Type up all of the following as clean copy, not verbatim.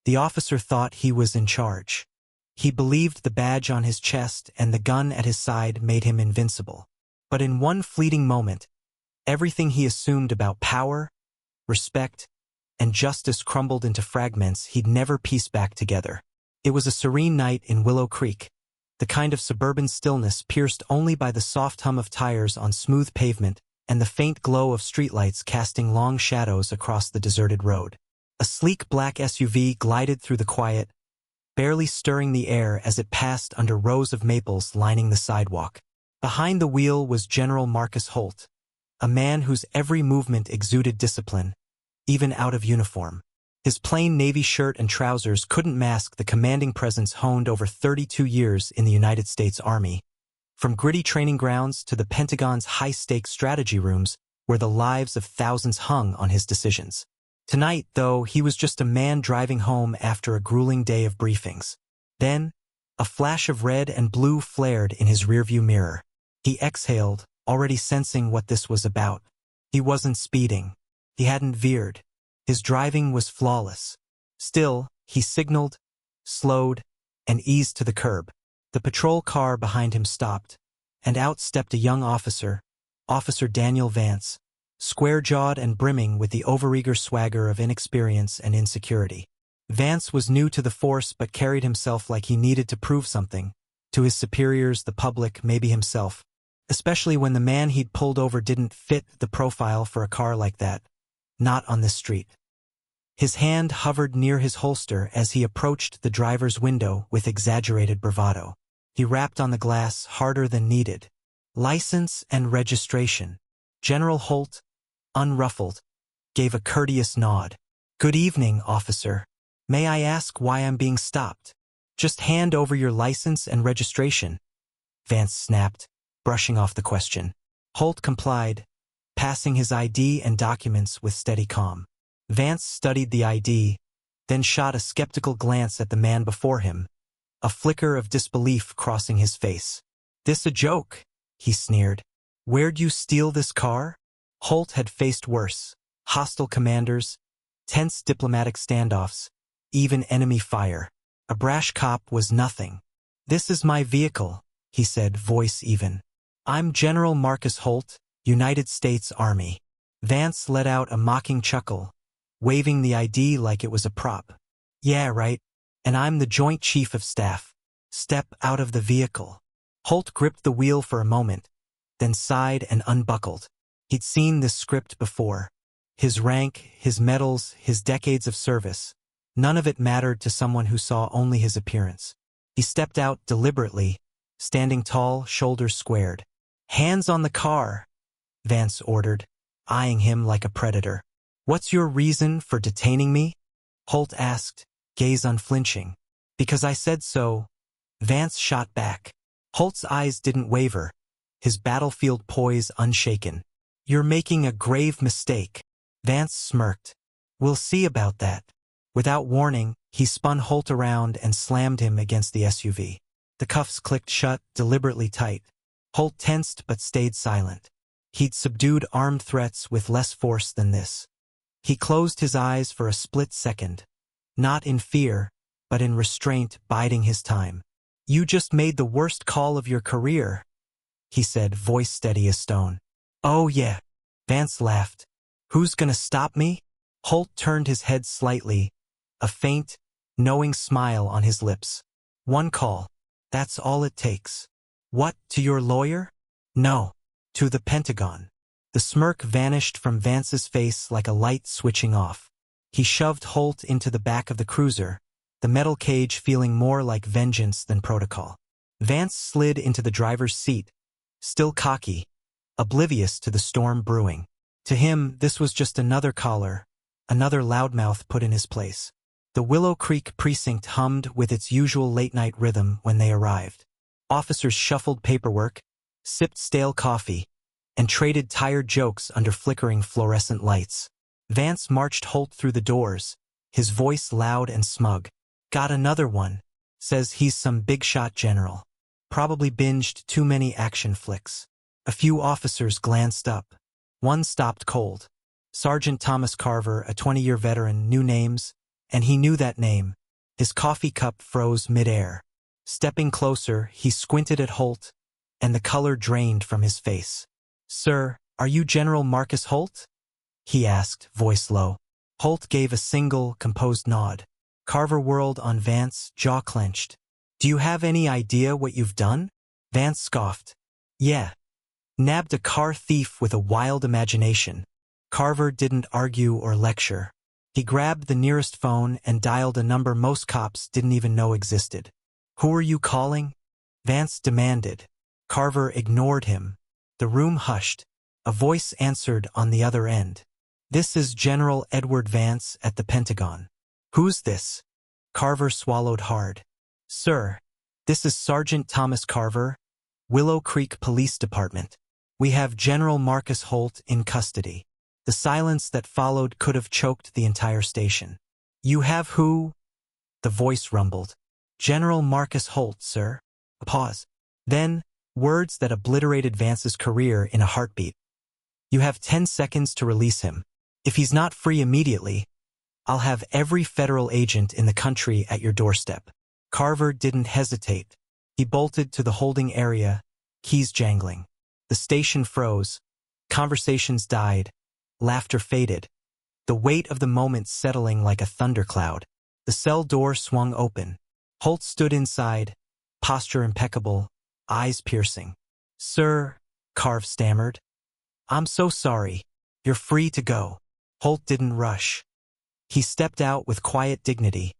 The officer thought he was in charge. He believed the badge on his chest and the gun at his side made him invincible. But in one fleeting moment, everything he assumed about power, respect, and justice crumbled into fragments he'd never piece back together. It was a serene night in Willow Creek, the kind of suburban stillness pierced only by the soft hum of tires on smooth pavement and the faint glow of streetlights casting long shadows across the deserted road. A sleek black SUV glided through the quiet, barely stirring the air as it passed under rows of maples lining the sidewalk. Behind the wheel was General Marcus Holt, a man whose every movement exuded discipline, even out of uniform. His plain navy shirt and trousers couldn't mask the commanding presence honed over 32 years in the United States Army. From gritty training grounds to the Pentagon's high-stakes strategy rooms where the lives of thousands hung on his decisions. Tonight, though, he was just a man driving home after a grueling day of briefings. Then, a flash of red and blue flared in his rearview mirror. He exhaled, already sensing what this was about. He wasn't speeding. He hadn't veered. His driving was flawless. Still, he signaled, slowed, and eased to the curb. The patrol car behind him stopped, and out stepped a young officer, Officer Daniel Vance, square-jawed and brimming with the overeager swagger of inexperience and insecurity. Vance was new to the force but carried himself like he needed to prove something, to his superiors, the public, maybe himself, especially when the man he'd pulled over didn't fit the profile for a car like that. Not on this street. His hand hovered near his holster as he approached the driver's window with exaggerated bravado. He rapped on the glass harder than needed. License and registration. General Holt, unruffled, gave a courteous nod. Good evening, officer. May I ask why I'm being stopped? Just hand over your license and registration, Vance snapped, brushing off the question. Holt complied, passing his ID and documents with steady calm. Vance studied the ID, then shot a skeptical glance at the man before him, a flicker of disbelief crossing his face. This a joke? He sneered. Where'd you steal this car? Holt had faced worse. Hostile commanders, tense diplomatic standoffs, even enemy fire. A brash cop was nothing. This is my vehicle, he said, voice even. I'm General Marcus Holt, United States Army. Vance let out a mocking chuckle, waving the ID like it was a prop. Yeah, right. And I'm the Joint Chief of Staff. Step out of the vehicle. Holt gripped the wheel for a moment, then sighed and unbuckled. He'd seen this script before. His rank, his medals, his decades of service. None of it mattered to someone who saw only his appearance. He stepped out deliberately, standing tall, shoulders squared. Hands on the car, Vance ordered, eyeing him like a predator. What's your reason for detaining me? Holt asked, gaze unflinching. Because I said so, Vance shot back. Holt's eyes didn't waver, his battlefield poise unshaken. You're making a grave mistake. Vance smirked. We'll see about that. Without warning, he spun Holt around and slammed him against the SUV. The cuffs clicked shut, deliberately tight. Holt tensed but stayed silent. He'd subdued armed threats with less force than this. He closed his eyes for a split second, not in fear, but in restraint biding his time. You just made the worst call of your career, he said, voice steady as stone. Oh yeah, Vance laughed. Who's gonna stop me? Holt turned his head slightly, a faint, knowing smile on his lips. One call. That's all it takes. What, to your lawyer? No, to the Pentagon. The smirk vanished from Vance's face like a light switching off. He shoved Holt into the back of the cruiser, the metal cage feeling more like vengeance than protocol. Vance slid into the driver's seat, still cocky, oblivious to the storm brewing. To him, this was just another caller, another loudmouth put in his place. The Willow Creek precinct hummed with its usual late-night rhythm when they arrived. Officers shuffled paperwork, sipped stale coffee, and traded tired jokes under flickering fluorescent lights. Vance marched Holt through the doors, his voice loud and smug. Got another one. Says he's some big-shot general. Probably binged too many action flicks. A few officers glanced up. One stopped cold. Sergeant Thomas Carver, a 20-year veteran, knew names, And he knew that name. His coffee cup froze mid-air. Stepping closer, he squinted at Holt, and the color drained from his face. "Sir, are you General Marcus Holt?" he asked, voice low. Holt gave a single, composed nod. Carver whirled on Vance, jaw clenched. "Do you have any idea what you've done?" Vance scoffed. "Yeah. Nabbed a car thief with a wild imagination." Carver didn't argue or lecture. He grabbed the nearest phone and dialed a number most cops didn't even know existed. "Who are you calling?" Vance demanded. Carver ignored him. The room hushed. A voice answered on the other end. "This is General Edward Vance at the Pentagon." "Who's this?" Carver swallowed hard. "Sir, this is Sergeant Thomas Carver, Willow Creek Police Department. We have General Marcus Holt in custody." The silence that followed could have choked the entire station. "You have who?" The voice rumbled. "General Marcus Holt, sir." A pause. Then, words that obliterated Vance's career in a heartbeat. "You have 10 seconds to release him. If he's not free immediately, I'll have every federal agent in the country at your doorstep." Carver didn't hesitate. He bolted to the holding area, keys jangling. The station froze. Conversations died. Laughter faded. The weight of the moment settling like a thundercloud. The cell door swung open. Holt stood inside, posture impeccable, eyes piercing. "Sir," Carve stammered. "I'm so sorry. You're free to go." Holt didn't rush. He stepped out with quiet dignity,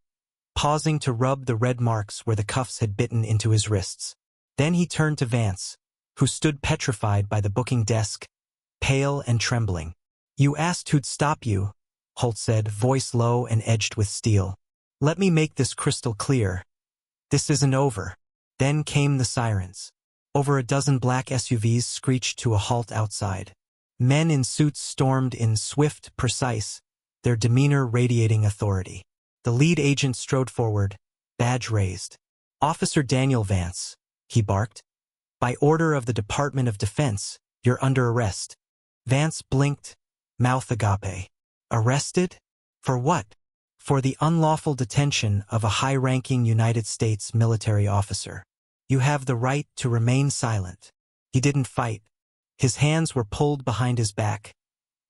pausing to rub the red marks where the cuffs had bitten into his wrists. Then he turned to Vance, who stood petrified by the booking desk, pale and trembling. "You asked who'd stop you," Holt said, voice low and edged with steel. "Let me make this crystal clear. This isn't over." Then came the sirens. Over a dozen black SUVs screeched to a halt outside. Men in suits stormed in, swift, precise, their demeanor radiating authority. The lead agent strode forward, badge raised. "Officer Daniel Vance," he barked. "By order of the Department of Defense, you're under arrest." Vance blinked, mouth agape. "Arrested? For what?" "For the unlawful detention of a high-ranking United States military officer. You have the right to remain silent." He didn't fight. His hands were pulled behind his back,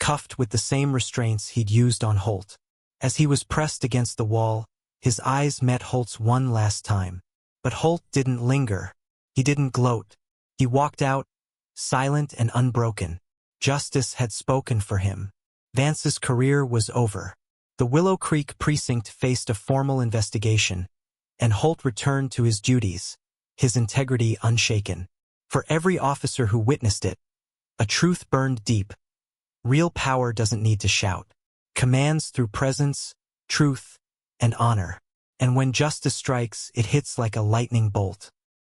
cuffed with the same restraints he'd used on Holt. As he was pressed against the wall, his eyes met Holt's one last time. But Holt didn't linger. He didn't gloat. He walked out, silent and unbroken. Justice had spoken for him. Vance's career was over. The Willow Creek precinct faced a formal investigation, and Holt returned to his duties, his integrity unshaken. For every officer who witnessed it, a truth burned deep. Real power doesn't need to shout. Commands through presence, truth, and honor. And when justice strikes, it hits like a lightning bolt.